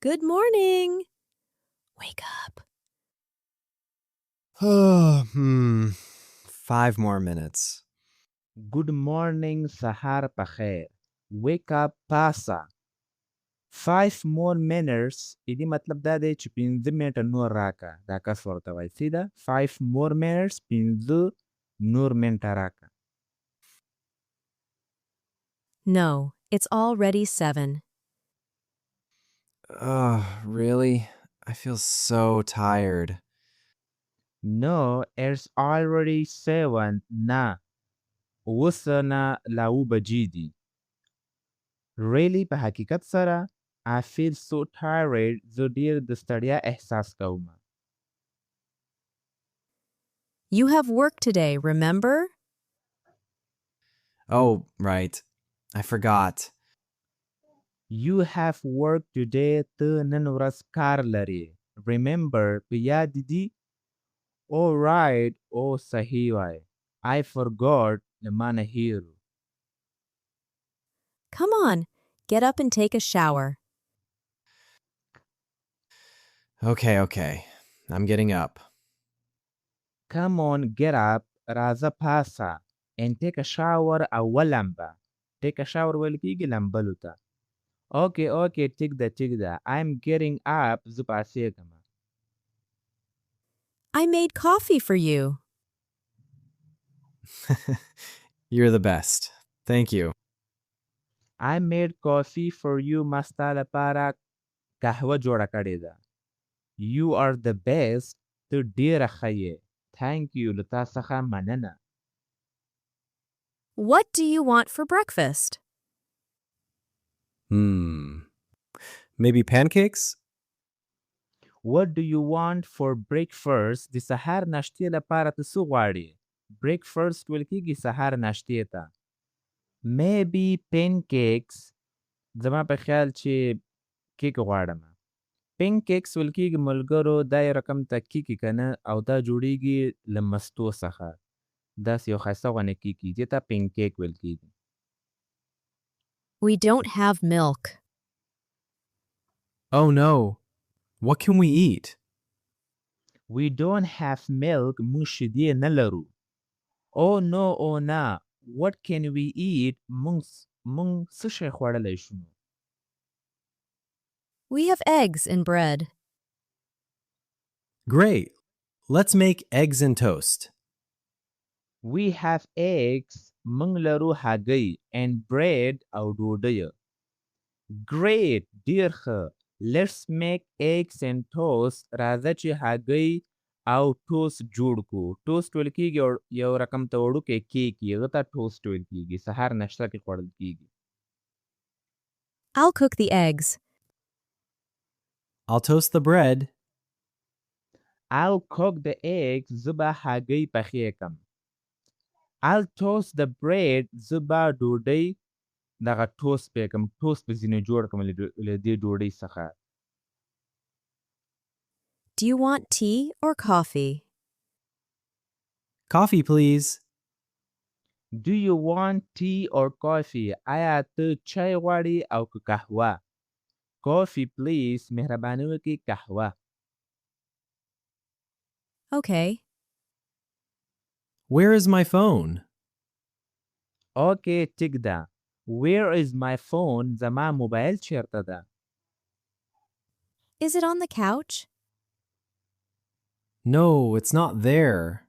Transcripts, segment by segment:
Good morning. Wake up. 5 more minutes. Good morning, Sahar Pacher. Wake up, Pasa. 5 more minutes. دې مطلب دا دی چې 5 منټه نور راکا. دا کس ورته وایي سیده 5 more minutes 5 نور منټه راکا. No, it's already 7. Really? I feel so tired. No, it's already 7. نه. اوس نه لا 7 بجې دي. Really په حقیقت سره I feel so tired. زه ډیر د ستړیا احساس کوم. You have work today, remember? Oh, right. I forgot. You have work today. ته نن ورځ کار لري. Remember په یاد دي. All right. Oh صحیح وای. I forgot. ما نه هیرو. Come on, get up and take a shower. Okay. I'm getting up. Come on, get up. راځه پاسه. And take a shower او ولمبه. Take a shower ویل کېږي لمبلو ته. Okay, ټیک ده. I'm getting up. زه پاسېږم. I made coffee for you. You're the best. Thank you. I made coffee for you. ما ستا لپاره قهوه جوړه کړې ده. You are the best. ته ډېره ښه یې. Thank you. له تا څخه مننه. What do you want for breakfast? Maybe pancakes? What do you want for breakfast? د سهار ناشتې لپاره ته څه غواړې؟ Breakfast ویل کېږي سهار ناشتې ته. Maybe pancakes. زما په خیال چې کیک غواړم. Pancakes ویل کېږي ملګرو دا یو رقم ته کیکي که نه او دا جوړیږي له مستو څخه. داسې یو ښایسته غوندې کیکي. دې ته pancake ویل کېږي. We don't have milk. Oh no. What can we eat? We don't have milk. موږ شیدې نه لرو. Oh no, oh نه. What can we eat? موږ څه شی خوړلی شو؟ We have eggs and bread. Great. Let's make eggs and toast. We have eggs. موږ لرو هګۍ and bread او ډوډۍ. Great. ډېر ښه. Let's make eggs and toast. راځه چې هګۍ او ټوست جوړ کړو. ټوست ویل کېږي یو رقم ته وړوکی کیک یې. هغه ته ټوست ویل کېږي. سهار ناشته کې خوړل کېږي. I'll cook the eggs. I'll toast the bread. I'll cook the eggs. زه به هګۍ پخې کړم. I'll toast the bread. زه به ډوډۍ دغه ټوست پې کړم. ټوست به ځینې جوړ کړم له دې ډوډۍ څخه. Do you want tea or coffee? Coffee, please. Do you want tea or coffee? آیا ته چای غواړې او که قهوه؟ Coffee please. مهرباني وکړئ قهوه. Okay. Where is my phone? Okay, ټیک ده. Where is my phone? زما موبایل چیرته ده؟ Is it on the couch? No, it's not there.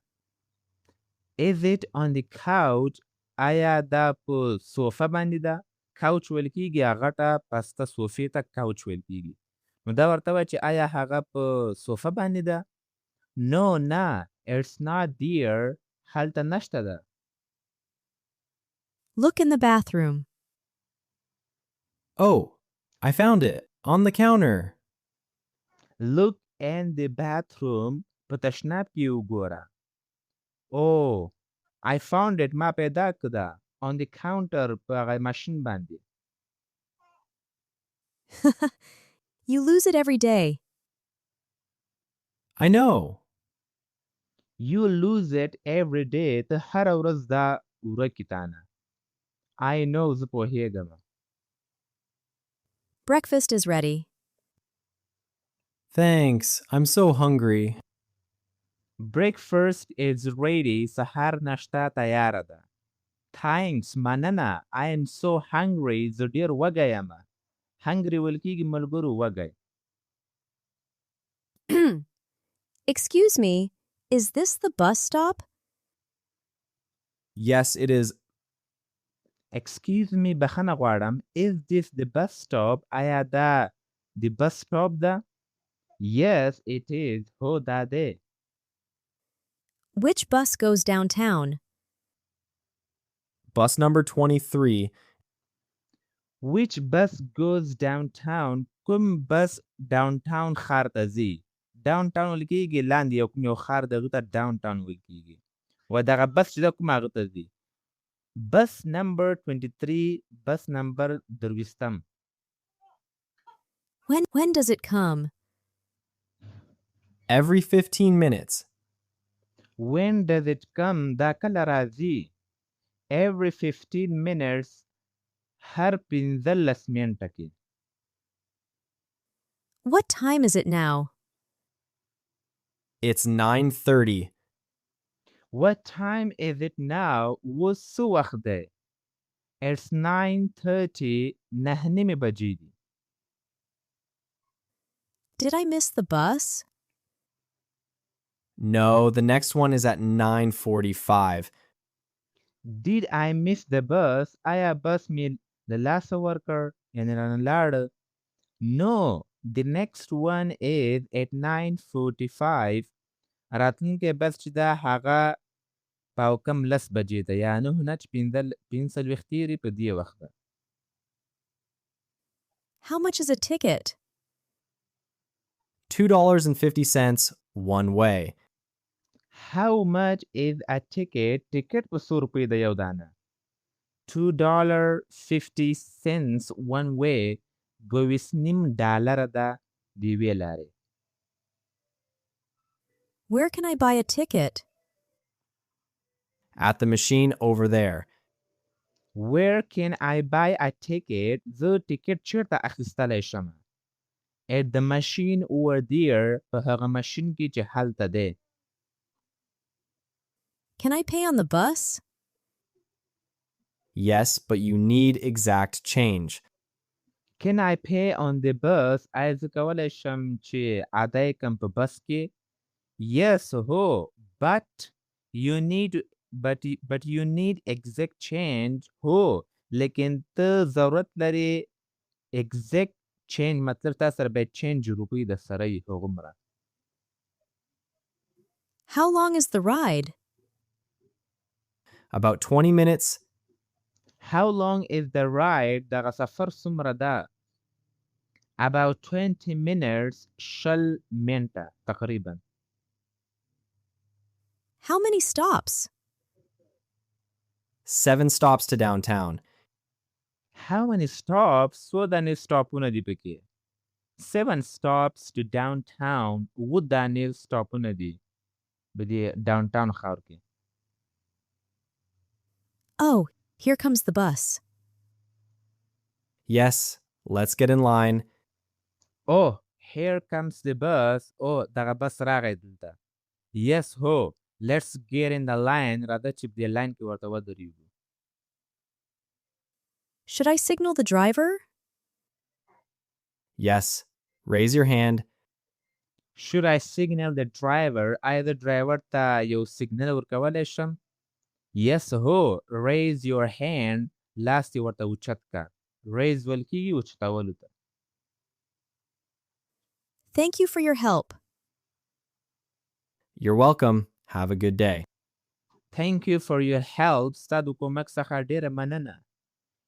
Is it on the couch? آیا دا په صوفه باندې ده؟ couch ویل کېږي غټه پسته صوفې ته couch ویل کېږي. نو دا ورته وایي چې آیا هغه په صوفه باندې ده؟ No, نه. It's not there. هلته نشته ده. Look in the bathroom. Oh, I found it. On the counter. Look in the bathroom. په تشناب کې وګوره. Oh, I found it. ما پیدا کړه. On the counter. په هغه ماشین باندې. You lose it every day. I know. You lose it every day. ته هره ورځ دا ورکې تانه. I know. زه پوهیږم. Breakfast is ready. Thanks. I'm so hungry. breakfast is ready. سحر ناشته تیاره ده. Thanks مننه. I am so hungry. زه ډیر وږی یم. Hungry ویل کیږي ملګرو وږی. Excuse me, is this the bus stop? Yes, it is. Excuse me بخښنه غواړم. Is this the bus stop? آیا دا the bus stop ده؟ Yes, it is. هو دا دی. Which bus goes downtown? Bus number 23. Which bus goes downtown? کوم بس downtown ښار ته ځي؟ downtown ویل کیږي لاندې یو ښار دغه ته downtown ویل کیږي. و دغه بس چې ده کوم هغه ته ځي. Bus number 23. Bus number 23. When does it come? Every 15 minutes. When does it come? دا کله راځي. Every 15 minutes. هر 15 منټه کې. What time is it now? It's 9:30. What time is it now? اوس څه وخت دی؟ It's 9:30. 9 بجې دي. Did I miss the bus? No, the next one is at 9:45. Did I miss the bus? آیا بس مې د لاسه ورکړ؟ یعنې رانه لاړه؟ No, the next one is at 9:45. راتلونکی بس چې ده هغه پاو کم 10 بجې ده. یا 9:45 تېرې په دې وخت ده. How much is a ticket? $2.50 one way. How much is a ticket? Ticket په 100 روپۍ ده یو دانه. $2.50 one way. 2.5 ډالره ده د یوې لارې. Where can I buy a ticket? At the machine over there. Where can I buy a ticket? زه ټیکټ چیرته اخیستلی شم؟ At the machine over there. په هغه ماشین کې چې هلته دی. Can I pay on the bus? Yes, but you need exact change. Can I pay on the bus? آیا زه کولی شم چې ادای کم په بس کې؟ Yes, هو. But you need exact change. هو. لیکن ته ضرورت لري exact change. مطلب تا سره باید change روپۍ د سره یې هغومره. How long is the ride? About 20 minutes. How long is the ride? دغه سفر څومره ده؟ About 20 minutes. 20 منټه تقریبا. How many stops? 7 stops to downtown. How many stops? څو دانې سټاپونه دي پکې؟ 7 stops to downtown. 7 دانې سټاپونه دي په دې downtown ښار کې. Oh, here comes the bus. Yes, let's get in line. Oh, here comes the bus. Oh, دغه بس راغی دلته. Yes, هو. Let's get in the line. راځه چې په دې لاین کې ورته ودرېږو. Should I signal the driver? Yes, raise your hand. Should I signal the driver? آیا د ډرایور ته یو سیګنل ورکولی شم؟ Yes, هو. Raise your hand. لاس دې ورته اوچت کړه. Raise ویل کېږي اوچتولو ته. Thank you for your help. You're welcome. Have a good day. Thank you for your help. ستا د کومک څخه ډېره مننه.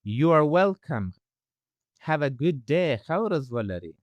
You are welcome. Have a good day. ښه ورځ ولرئ.